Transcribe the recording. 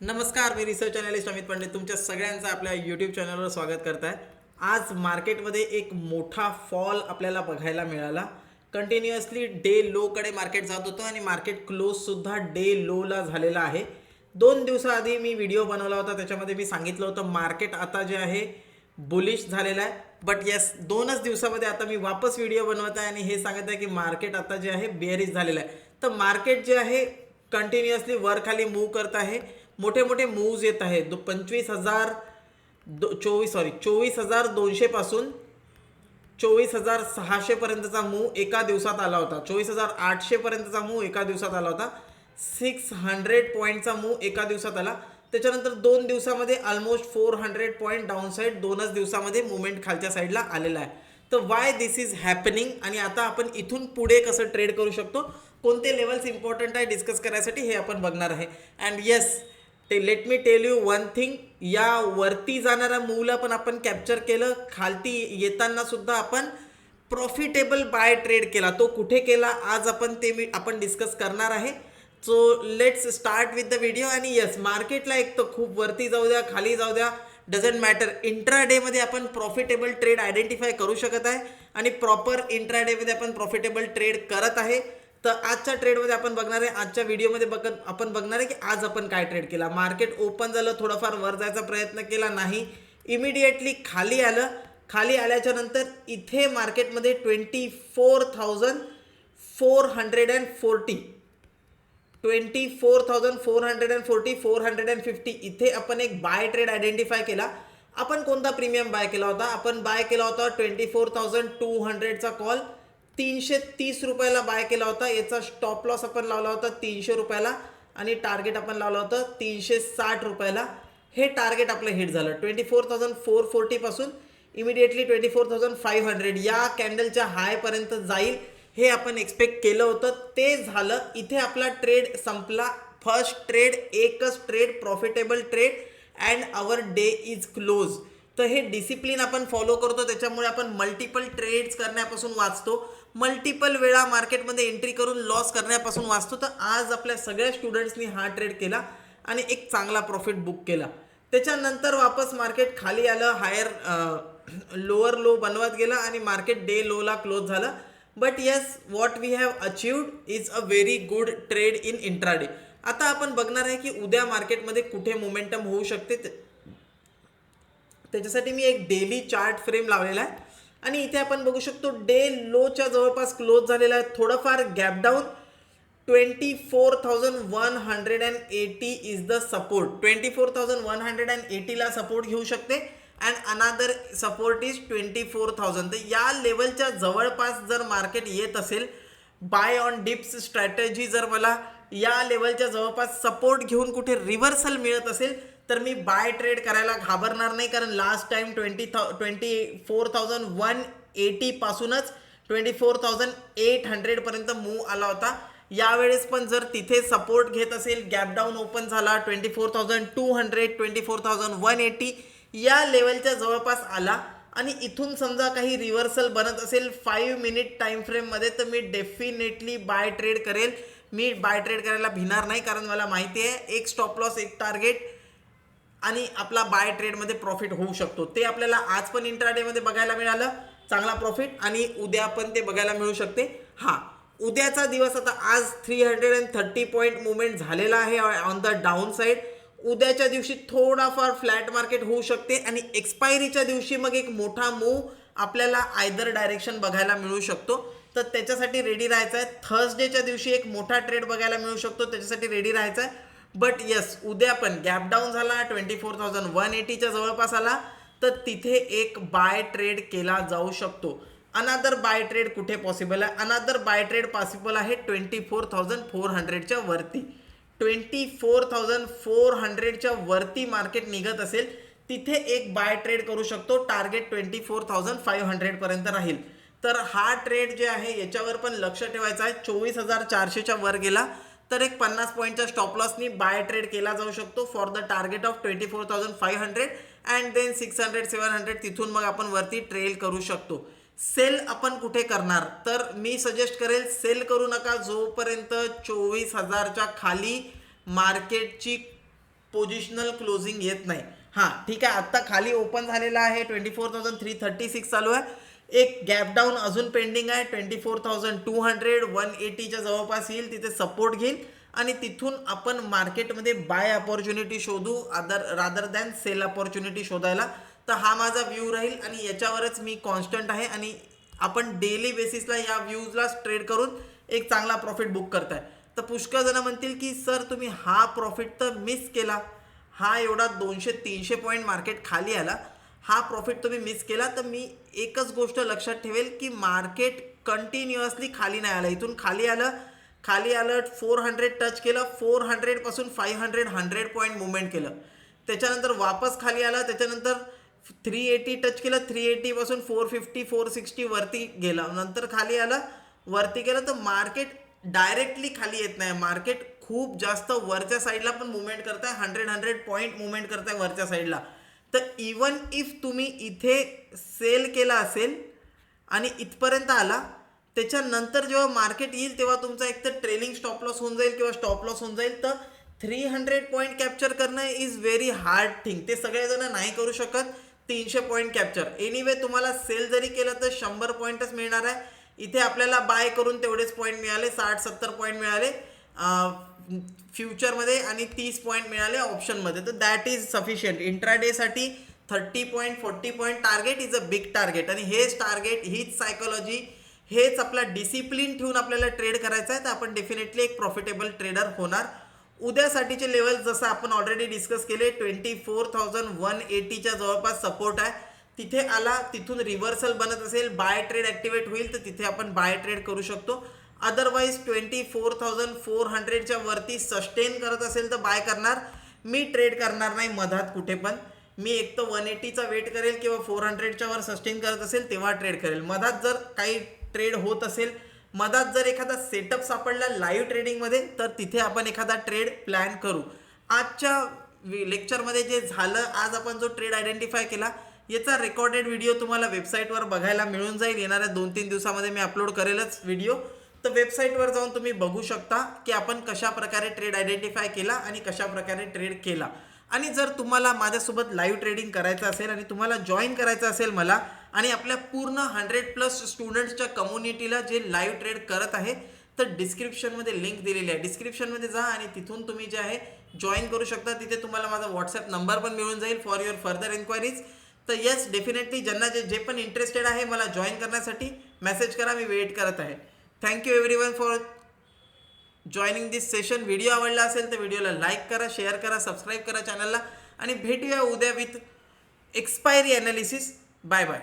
नमस्कार, मी research analyst Amit Pandit तुमच्या सगळ्यांचं आपल्या यूट्यूब चॅनलवर स्वागत करत आहे। आज मार्केटमध्ये एक मोठा फॉल आपल्याला बघायला मिळाला। कंटिन्युअसली डे लोकडे मार्केट जात होतं आणि मार्केट क्लोजसुद्धा डे लोला झालेला आहे। 2 दिवसाआधी मी व्हिडिओ बनवला होता, त्याच्यामध्ये मी सांगितलं होतं मार्केट आता जे आहे बुलिश झालेला आहे। बट येस, 2च दिवसामध्ये आता मी वापस व्हिडिओ बनवत आहे आणि हे सांगत आहे की मार्केट आता जे आहे बेअरिश झालेलं आहे। तर मार्केट जे आहे कंटिन्युअसली वर खाली मूव करत आहे, मोठे मोठे मूव्स येत आहेत। 24,200 पासून 24,600 पर्यंतचा मूव एका दिवसात आला होता। 24,800 पर्यंतचा मूव एका दिवसात आला होता। 600 पॉईंटचा मूव एका दिवसात आला। त्याच्यानंतर 2 दिवसामध्ये ऑलमोस्ट 400 पॉईंट डाऊन साईड 2च दिवसामध्ये मुवमेंट खालच्या साईडला आलेला आहे। तर वाय दिस इज हॅपनिंग आणि आता आपण इथून पुढे कसं ट्रेड करू शकतो, कोणते लेवल्स इम्पॉर्टंट आहे डिस्कस करायसाठी हे आपण बघणार आहे। अँड येस, ते let me tell you one thing, या वरती जाणाऱ्या मूवला पण आपण कॅप्चर केलं, खालती येताना सुद्धा आपण प्रॉफिटेबल बाय ट्रेड केला। तो कुठे केला आज आपण डिस्कस करणार आहे। So let's start with the video. आणि येस, मार्केटला एक तर खूप वरती जाऊ द्या खाली जाऊ द्या, डझंट मॅटर, इंट्राडेमध्ये आपण प्रॉफिटेबल ट्रेड आयडेंटिफाय करू शकत आहे आणि प्रॉपर इंट्राडेमध्ये आपण प्रॉफिटेबल ट्रेड करत आहे। तर आजच्या ट्रेडमध्ये आपण बघणार आहे, आजच्या व्हिडिओमध्ये आपण बघणार आहे की आज आपण काय ट्रेड केला। मार्केट ओपन झालं, थोडाफार वर जायचा प्रयत्न केला, नाही, इमिडिएटली खाली आलं। खाली आल्याच्या नंतर इथे मार्केटमध्ये 450 इथे आपण एक बाय ट्रेड आयडेंटिफाय केला। आपण कोणता प्रीमियम बाय केला होता? आपण बाय केला होता 24,200चा कॉल, 330 रुपयाला बाय केला होता। याचा स्टॉप लॉस आपण लावला होता 300 रुपयाला आणि टार्गेट आपण लावला होता 360 रुपयाला। हे टार्गेट आपलं हिट झालं 24,440 पासून इमिडिएटली 24,500 या कॅन्डलच्या हाय पर्यंत जाईल हे आपण एक्सपेक्ट केलं होतं, ते झालं। इथे आपला ट्रेड संपला। फर्स्ट ट्रेड, एकच trade, profitable trade and our day is close. तर हे डिसिप्लिन आपण फॉलो करतो, त्याच्यामुळे आपण मल्टिपल ट्रेड्स करण्यापासून वाचतो, मल्टिपल वेळा मार्केटमध्ये एंट्री करून लॉस करण्यापासून वाचतो। तर आज आपल्या सगळ्या स्टुडंट्सनी हा ट्रेड केला आणि एक चांगला प्रॉफिट बुक केला। त्याच्यानंतर वापस मार्केट खाली आलं, हायर लोअर लो बनवत गेलं आणि मार्केट डे लोला क्लोज झालं। But yes, what we have achieved is a very good trade in intraday. आता आपण बघणार आहे की उद्या मार्केटमध्ये कुठे मोमेंटम होऊ शकते, त्याच्यासाठी मी एक डेली चार्ट फ्रेम लावलेला आहे आणि इथे आपण बघू शकतो डे लोच्या जवळपास क्लोज झालेला आहे। थोडंफार gap down, 24,180 is the support. 24,180 ला सपोर्ट घेऊ शकते अँड अनादर सपोर्ट इज 24,000। तर या लेवलच्या जवळपास जर मार्केट येत असेल, बाय ऑन डिप्स स्ट्रॅटेजी जर मला या लेवलच्या जवळपास सपोर्ट घेऊन कुठे रिव्हर्सल मिळत असेल तर मी बाय ट्रेड करायला घाबरणार नाही, कारण लास्ट टाइम 24,180 पासूनच 24,800 पर्यंत मूव आला होता। यावेळेस पण जर तिथे सपोर्ट घेत असेल, गॅप डाऊन ओपन झाला 24,200, 24,180 या लेवलच्या जवळपास आला आणि इथून समजा काही रिव्हर्सल बनत असेल 5 मिनिट टाइम फ्रेममध्ये, तर मी डेफिनेटली बाय ट्रेड करेल। मी बाय ट्रेड करायला भिणार नाही, कारण मला माहिती आहे एक स्टॉप लॉस, एक टार्गेट आणि आपला बाय ट्रेडमध्ये प्रॉफिट होऊ शकतो। ते आपल्याला आज पण इंट्राडेमध्ये बघायला मिळालं, चांगला प्रॉफिट, आणि उद्या पण ते बघायला मिळू शकते। हा उद्याचा दिवस, आता आज 330 पॉईंट मुवमेंट झालेला आहे ऑन द डाऊन साईड। उद्याच्या दिवशी थोडाफार फ्लॅट मार्केट होऊ शकते आणि एक्सपायरीच्या दिवशी मग एक मोठा मूव आपल्याला आयदर डायरेक्शन बघायला मिळू शकतो। तर त्याच्यासाठी रेडी राहायचं आहे। थर्सडेच्या दिवशी एक मोठा ट्रेड बघायला मिळू शकतो, त्याच्यासाठी रेडी राहायचं आहे। बट येस, उद्या पण गॅप डाऊन झाला, 24,180च्या जवळपास आला, तर तिथे एक बाय ट्रेड केला जाऊ शकतो। अनादर बाय ट्रेड कुठे पॉसिबल आहे? अनादर बाय ट्रेड पॉसिबल आहे 24,400च्या वरती। 24,400च्या वरती मार्केट निघत असेल, तिथे एक बाय ट्रेड करू शकतो। टार्गेट 24,500 पर्यंत राहील। तर हा ट्रेड जे आहे याच्यावर पण लक्ष ठेवायचं आहे। 24,400च्या वर गेला तर एक 50 पॉईंटच्या स्टॉप लॉसनी बाय ट्रेड केला जाऊ शकतो for the target of 24,500 and then 600-700 तिथून मग आपण वरती ट्रेल करू शकतो। सेल आपण कुठे करणार? तर मी सजेस्ट करेल सेल करू नका जोपर्यंत 24,000च्या खाली मार्केटची पोझिशनल क्लोजिंग येत नाही. हां ठीक आहे, आत्ता खाली ओपन झालेला आहे 24,336 चालू आहे. एक गॅप डाऊन अजून पेंडिंग आहे 24,200 180च्या जवळपास येईल, तिथे सपोर्ट घेईल आणि तिथून आपण मार्केटमध्ये बाय अपॉर्च्युनिटी शोधू रादर दॅन सेल अपॉर्च्युनिटी शोधायला. तर हा माझा व्ह्यू राहील आणि याच्यावरच मी कॉन्स्टंट आहे आणि आपण डेली बेसिसला या व्ह्यूजला ट्रेड करून एक चांगला प्रॉफिट बुक करताय. तर पुष्कळ जण म्हणतील की सर तुम्ही हा प्रॉफिट तर मिस केला, हा एवढा 200-300 पॉईंट मार्केट खाली आला, हा प्रॉफिट तुम्ही मिस केला. तर मी एकच गोष्ट लक्षात ठेवेल की मार्केट कंटिन्युअसली खाली नाही आलं, इथून खाली आलं 400 टच केलं, 400 पासून 500 100 पॉईंट मुवमेंट केलं, त्याच्यानंतर वापस खाली आला, त्याच्यानंतर 380 टच केलं, 380 पासून 450 460 वरती गेलं, नंतर खाली आलं वरती गेलं. तर मार्केट डायरेक्टली खाली येत नाही, मार्केट खूप जास्त वरच्या साईडला पण मुवमेंट करताय, 100 पॉईंट मुवमेंट करताय वरच्या साईडला. तर इवन इफ तुम्ही इथे सेल केला असेल आणि इथपर्यंत आला, त्याच्यानंतर जेव्हा मार्केट येईल तेव्हा तुमचा एक तर ट्रेलिंग स्टॉप लॉस होऊन जाईल किंवा स्टॉप लॉस होऊन जाईल. तर 300 पॉईंट कॅप्चर करणं इज व्हेरी हार्ड थिंग, ते सगळेजण नाही करू शकत. 300 पॉईंट कॅप्चर एनिवे तुम्हाला सेल जरी केलं तर 100 पॉईंटच मिळणार आहे. इथे आपल्याला बाय करून तेवढेच पॉईंट मिळाले, 60-70 पॉईंट मिळाले फ्युचरमध्ये आणि 30 पॉईंट मिळाले ऑप्शनमध्ये. तर दॅट इज सफिशियंट. इंट्राडेसाठी 30 point 40 point target is a big target आणि हेच टार्गेट, हीच सायकोलॉजी, हेच आपला डिसिप्लिन ठेवून आपल्याला ट्रेड करायचा आहे, तर आपण डेफिनेटली एक प्रॉफिटेबल ट्रेडर होणार. उद्यासाठीचे लेवल जसं आपण ऑलरेडी डिस्कस केले, 24,180च्या जवळपास सपोर्ट आहे, तिथे आला, तिथून रिव्हर्सल बनत असेल, बाय ट्रेड ॲक्टिवेट होईल, तर तिथे आपण बाय ट्रेड करू शकतो. अदरवाईज 24,400च्या वरती सस्टेन करत असेल तर बाय करणार. मी ट्रेड करणार नाही मधात कुठे पण, मी एक तर 180चा वेट करेल किंवा 400च्या वर सस्टेन करत असेल तेव्हा ट्रेड करेल. मधात जर काही ट्रेड होत असेल, मधात जर एखादा सेटअप सापडला लाईव्ह ट्रेडिंगमध्ये, तर तिथे आपण एखादा ट्रेड प्लॅन करू. आजच्या लेक्चरमध्ये जे झालं, आज आपण जो ट्रेड आयडेंटिफाय केला, याचा रेकॉर्डेड व्हिडिओ तुम्हाला वेबसाईटवर बघायला मिळून जाईल. येणाऱ्या 2-3 दिवसामध्ये मी अपलोड करेलच व्हिडिओ. तर वेबसाईटवर जाऊन तुम्ही बघू शकता की आपण कशा प्रकारे ट्रेड आयडेंटिफाय केला आणि कशा प्रकारे ट्रेड केला. आणि जर तुम्हाला माझ्यासोबत लाईव्ह ट्रेडिंग करायचं असेल आणि तुम्हाला जॉईन करायचं असेल मला आणि आपल्या पूर्ण 100+ स्टुडंट्सच्या कम्युनिटीला जे लाईव्ह ट्रेड करत आहे, तर डिस्क्रिप्शनमध्ये लिंक दिलेली आहे, डिस्क्रिप्शनमध्ये जा आणि तिथून तुम्ही जे आहे जॉईन करू शकता. तिथे तुम्हाला माझा व्हॉट्सॲप नंबर पण मिळून जाईल फॉर युअर फर्दर एन्क्वायरीज. तर येस, डेफिनेटली ज्यांना जे पण इंटरेस्टेड आहे मला जॉईन करण्यासाठी मेसेज करा, मी वेट करत आहे. Thank you everyone for joining this session. Video आवडला असेल तर व्हिडिओला लाईक करा, शेअर करा, सबस्क्राईब करा चॅनलला आणि भेटूया उद्या with expiry analysis. Bye bye.